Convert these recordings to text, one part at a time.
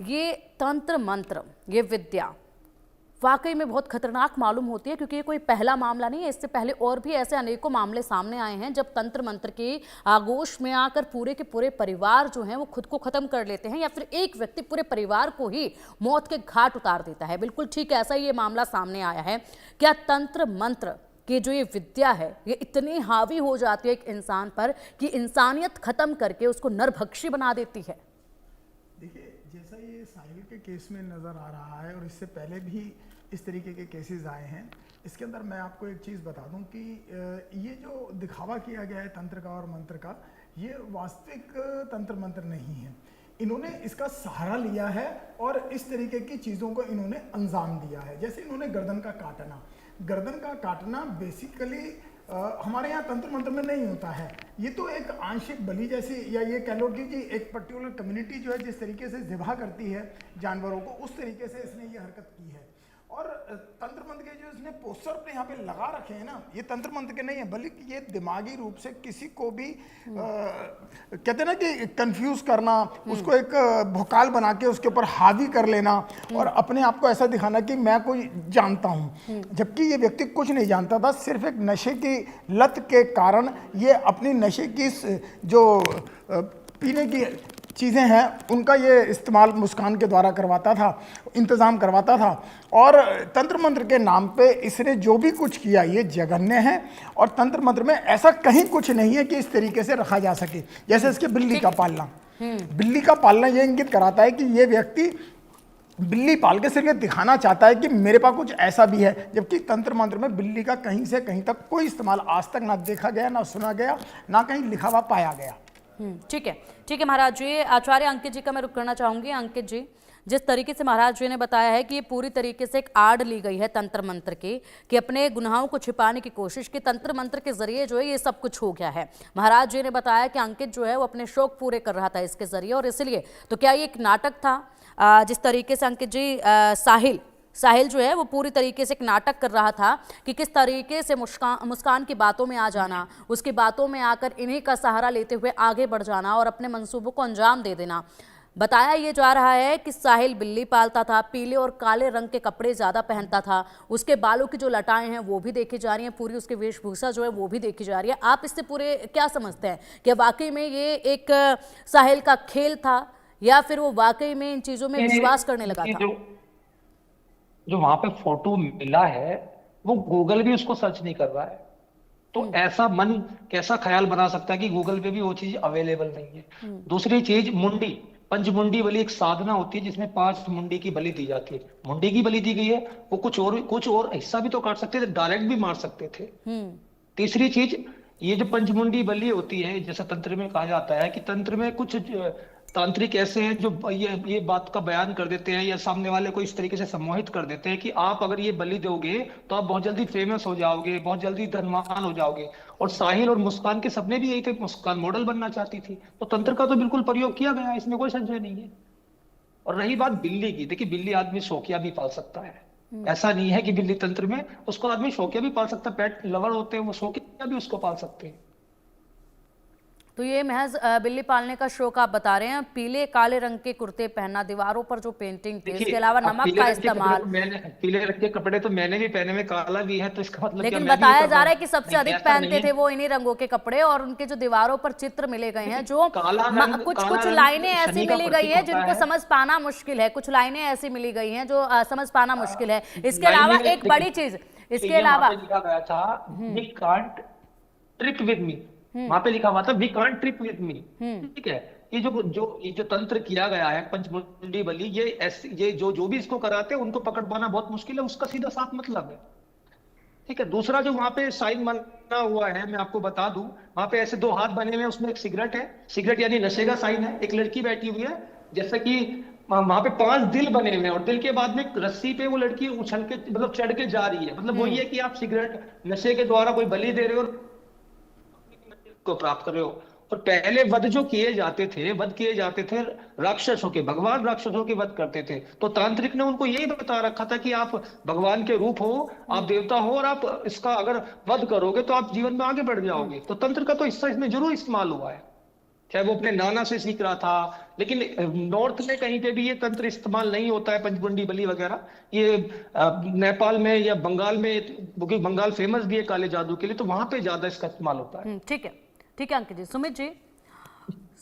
ये तंत्र मंत्र, ये विद्या वाकई में बहुत खतरनाक मालूम होती है, क्योंकि ये कोई पहला मामला नहीं है। इससे पहले और भी ऐसे अनेकों मामले सामने आए हैं जब तंत्र मंत्र के आगोश में आकर पूरे के पूरे परिवार जो हैं वो खुद को खत्म कर लेते हैं, या फिर एक व्यक्ति पूरे परिवार को ही मौत के घाट उतार देता है। बिल्कुल ठीक ऐसा ही ये मामला सामने आया है। क्या तंत्र मंत्र कि जो ये विद्या है ये इतनी हावी हो जाती है एक इंसान पर कि इंसानियत खत्म करके उसको नरभक्षी बना देती है? देखिए, जैसा ये साहिल के केस में नज़र आ रहा है और इससे पहले भी इस तरीके के केसेस आए हैं, इसके अंदर मैं आपको एक चीज़ बता दूं कि ये जो दिखावा किया गया है तंत्र का और मंत्र का, ये वास्तविक तंत्र मंत्र नहीं है। इन्होंने इसका सहारा लिया है और इस तरीके की चीज़ों को इन्होंने अंजाम दिया है। जैसे इन्होंने गर्दन का काटना बेसिकली हमारे यहाँ तंत्र मंत्र में नहीं होता है। ये तो एक आंशिक बलि जैसी, या ये कह लो कि एक पर्टिकुलर कम्युनिटी जो है जिस तरीके से ज़िबा करती है जानवरों को, उस तरीके से इसने ये हरकत की है। और तंत्र मंत्र के जो इसने पोस्टर अपने यहाँ पे लगा रखे हैं ना, ये तंत्र मंत्र के नहीं है, बल्कि ये दिमागी रूप से किसी को भी कहते हैं ना कि कंफ्यूज करना, उसको एक भोकाल बना के उसके ऊपर हावी कर लेना और अपने आप को ऐसा दिखाना कि मैं कोई जानता हूँ, जबकि ये व्यक्ति कुछ नहीं जानता था। सिर्फ एक नशे की लत के कारण ये अपनी नशे की जो पीने की चीज़ें हैं उनका ये इस्तेमाल मुस्कान के द्वारा करवाता था, इंतज़ाम करवाता था। और तंत्र मंत्र के नाम पे इसने जो भी कुछ किया ये जघन्य है। और तंत्र मंत्र में ऐसा कहीं कुछ नहीं है कि इस तरीके से रखा जा सके। जैसे इसके बिल्ली का पालना ये इंगित कराता है कि ये व्यक्ति बिल्ली पाल के सिर्फ ये दिखाना चाहता है कि मेरे पास कुछ ऐसा भी है, जबकि तंत्र मंत्र में बिल्ली का कहीं से कहीं तक कोई इस्तेमाल आज तक ना देखा गया, ना सुना गया, ना कहीं लिखा हुआ पाया गया। ठीक है महाराज जी। आचार्य अंकित जी का मैं रुक करना चाहूंगी। अंकित जी, जिस तरीके से महाराज जी ने बताया है कि ये पूरी तरीके से एक आड़ ली गई है तंत्र मंत्र की, कि अपने गुनाहों को छिपाने की कोशिश की, तंत्र मंत्र के जरिए जो है ये सब कुछ हो गया है। महाराज जी ने बताया कि अंकित जो है वो अपने शौक पूरे कर रहा था इसके जरिए, और इसलिए तो क्या ये एक नाटक था? जिस तरीके से अंकित जी साहिल जो है वो पूरी तरीके से एक नाटक कर रहा था कि किस तरीके से मुस्कान की बातों में आ जाना, उसकी बातों में आकर इन्हीं का सहारा लेते हुए आगे बढ़ जाना और अपने मंसूबों को अंजाम दे देना। बताया ये जा रहा है कि साहिल बिल्ली पालता था, पीले और काले रंग के कपड़े ज़्यादा पहनता था, उसके बालों की जो लटाएं हैं वो भी देखी जा रही हैं, पूरी उसकी वेशभूषा जो है वो भी देखी जा रही है। आप इससे पूरे क्या समझते हैं कि वाकई में ये एक साहिल का खेल था, या फिर वो वाकई में इन चीज़ों में विश्वास करने लगा था? जो वहां पे फोटो मिला है वो गूगल भी उसको सर्च नहीं कर रहा है, तो ऐसा मन कैसा ख्याल बना सकता है कि गूगल पे भी वो चीज अवेलेबल नहीं है। दूसरी चीज, मुंडी, पंचमुंडी बलि एक साधना होती है जिसमें 5 मुंडी की बलि दी जाती है। मुंडी की बलि दी गई है, वो कुछ और हिस्सा भी तो काट सकते थे, डायरेक्ट भी मार सकते थे। तीसरी चीज, ये जो पंचमुंडी बलि होती है, जैसा तंत्र में कहा जाता है कि तंत्र में कुछ तांत्रिक ऐसे हैं जो ये बात का बयान कर देते हैं या सामने वाले को इस तरीके से सम्मोहित कर देते हैं कि आप अगर ये बलि दोगे तो आप बहुत जल्दी फेमस हो जाओगे, बहुत जल्दी धनवान हो जाओगे। और साहिल और मुस्कान के सपने भी यही थे, मुस्कान मॉडल बनना चाहती थी। तो तंत्र का तो बिल्कुल प्रयोग किया गया, इसमें कोई संशय नहीं है। और रही बात बिल्ली की, देखिए बिल्ली आदमी शौकिया भी पाल सकता है, ऐसा नहीं है कि बिल्ली तंत्र में, उसको आदमी शौकिया भी पाल सकता है। पेट लवर होते हैं वो शौकिया भी उसको पाल सकते हैं। तो ये महज बिल्ली पालने का शौक आप बता रहे हैं। पीले काले रंग के कुर्ते पहनना, दीवारों पर जो पेंटिंग थी, इसके अलावा नमक का इस्तेमाल। पीले रंग के कपड़े तो मैंने भी पहने में, काला भी है, तो इसका मतलब लेकिन बताया जा रहा है कि सबसे अधिक पहनते थे वो इन्हीं रंगों के कपड़े, और उनके जो दीवारों पर चित्र मिले गए हैं, जो कुछ लाइनें ऐसी मिली गई हैं जिनको समझ पाना मुश्किल है, कुछ लाइनें ऐसी मिली गई हैं जो समझ पाना मुश्किल है। इसके अलावा एक बड़ी चीज, इसके अलावा लिखा गया था we can't trip with me, वहां पे लिखा हुआ था we can't trip with me. ठीक है, ये जो तंत्र किया गया है पंचमुंडी बलि, ये जो भी इसको कराते हैं उनको पकड़ पाना बहुत मुश्किल है, उसका सीधा साफ मतलब है। ठीक है, दूसरा जो वहां पे साइन बना हुआ है, मैं आपको बता दूं, वहां पे ऐसे 2 हाथ बने हुए हैं, उसमें एक सिगरेट है, सिगरेट यानी नशे का साइन है, एक लड़की बैठी हुई है, जैसा कि वहां पे 5 दिल बने हुए हैं, और दिल के बाद में रस्सी पे वो लड़की उछल के मतलब चढ़ के जा रही है। मतलब वही है कि आप सिगरेट नशे के द्वारा कोई बलि दे रहे हो को प्राप्त कर रहे हो। और पहले वध जो किए जाते थे राक्षसों के, भगवान राक्षसों के वध करते थे। तो तांत्रिक ने उनको यही बता रखा था कि आप भगवान के रूप हो, आप देवता हो, और आप इसका अगर वध करोगे तो आप जीवन में आगे बढ़ जाओगे। तो तंत्र का तो हिस्सा इसमें जरूर इस्तेमाल हुआ है। चाहे वो अपने नाना से सीख रहा था। लेकिन नॉर्थ में कहीं पे भी ये तंत्र इस्तेमाल नहीं होता है, पंचमुंडी बली वगैरह। ये नेपाल में या बंगाल में, क्योंकि बंगाल फेमस भी है काले जादू के लिए, तो वहां पे ज्यादा इसका इस्तेमाल होता है। ठीक है अंकित जी। सुमित जी,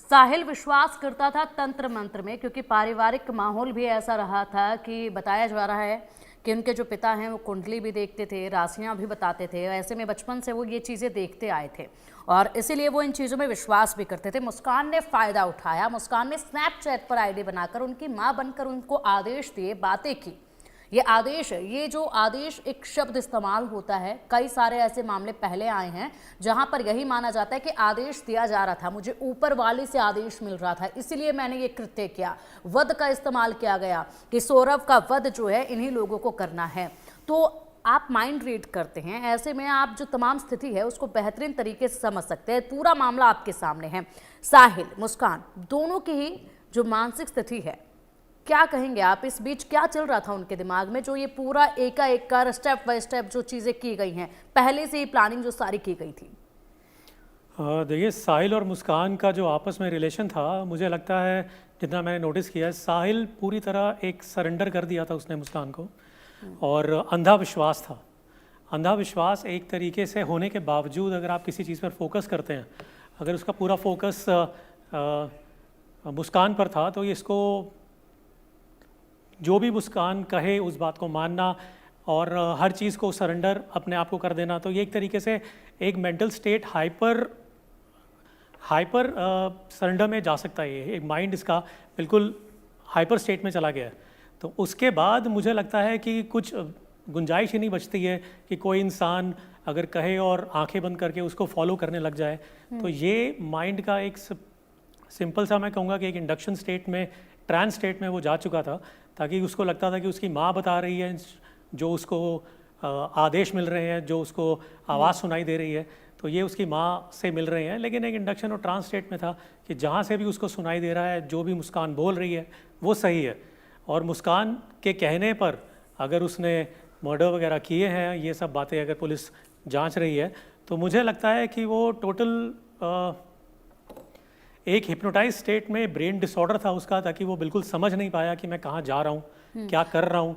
साहिल विश्वास करता था तंत्र मंत्र में, क्योंकि पारिवारिक माहौल भी ऐसा रहा था कि बताया जा रहा है कि उनके जो पिता हैं वो कुंडली भी देखते थे, राशियां भी बताते थे। ऐसे में बचपन से वो ये चीज़ें देखते आए थे और इसीलिए वो इन चीज़ों में विश्वास भी करते थे। मुस्कान ने फ़ायदा उठाया। मुस्कान ने स्नैपचैट पर आईडी बनाकर उनकी माँ बनकर उनको आदेश दिए, बातें की। ये आदेश, ये जो आदेश एक शब्द इस्तेमाल होता है, कई सारे ऐसे मामले पहले आए हैं जहां पर यही माना जाता है कि आदेश दिया जा रहा था, मुझे ऊपर वाले से आदेश मिल रहा था, इसीलिए मैंने ये कृत्य किया। वध का इस्तेमाल किया गया कि सौरभ का वध जो है इन्हीं लोगों को करना है। तो आप माइंड रीड करते हैं, ऐसे में आप जो तमाम स्थिति है उसको बेहतरीन तरीके से समझ सकते हैं। पूरा मामला आपके सामने है। साहिल, मुस्कान दोनों की ही जो मानसिक स्थिति है, क्या कहेंगे आप? इस बीच क्या चल रहा था उनके दिमाग में, जो ये पूरा एकाएक कर स्टेप बाय स्टेप जो चीज़ें की गई हैं, पहले से ही प्लानिंग जो सारी की गई थी? देखिए, साहिल और मुस्कान का जो आपस में रिलेशन था, मुझे लगता है जितना मैंने नोटिस किया है, साहिल पूरी तरह एक सरेंडर कर दिया था उसने मुस्कान को, और अंधा विश्वास था। अंधा विश्वास एक तरीके से होने के बावजूद अगर आप किसी चीज़ पर फोकस करते हैं, अगर उसका पूरा फोकस मुस्कान पर था, तो इसको जो भी मुस्कान कहे उस बात को मानना और हर चीज़ को सरेंडर अपने आप को कर देना, तो ये एक तरीके से एक मेंटल स्टेट हाइपर सरेंडर में जा सकता है। ये एक माइंड इसका बिल्कुल हाइपर स्टेट में चला गया है। तो उसके बाद मुझे लगता है कि कुछ गुंजाइश ही नहीं बचती है कि कोई इंसान अगर कहे और आंखें बंद करके उसको फॉलो करने लग जाए। तो ये माइंड का एक सिंपल सा, मैं कहूँगा कि एक इंडक्शन स्टेट में, ट्रांस स्टेट में वो जा चुका था, ताकि उसको लगता था कि उसकी माँ बता रही है, जो उसको आदेश मिल रहे हैं, जो उसको आवाज़ सुनाई दे रही है, तो ये उसकी माँ से मिल रहे हैं। लेकिन एक इंडक्शन और ट्रांस स्टेट में था कि जहाँ से भी उसको सुनाई दे रहा है, जो भी मुस्कान बोल रही है वो सही है। और मुस्कान के कहने पर अगर उसने मर्डर वगैरह किए हैं, ये सब बातें अगर पुलिस जांच रही है, तो मुझे लगता है कि वो टोटल एक हिप्नोटाइज स्टेट में ब्रेन डिसऑर्डर था उसका, ताकि वो बिल्कुल समझ नहीं पाया कि मैं कहाँ जा रहा हूँ, क्या कर रहा हूँ।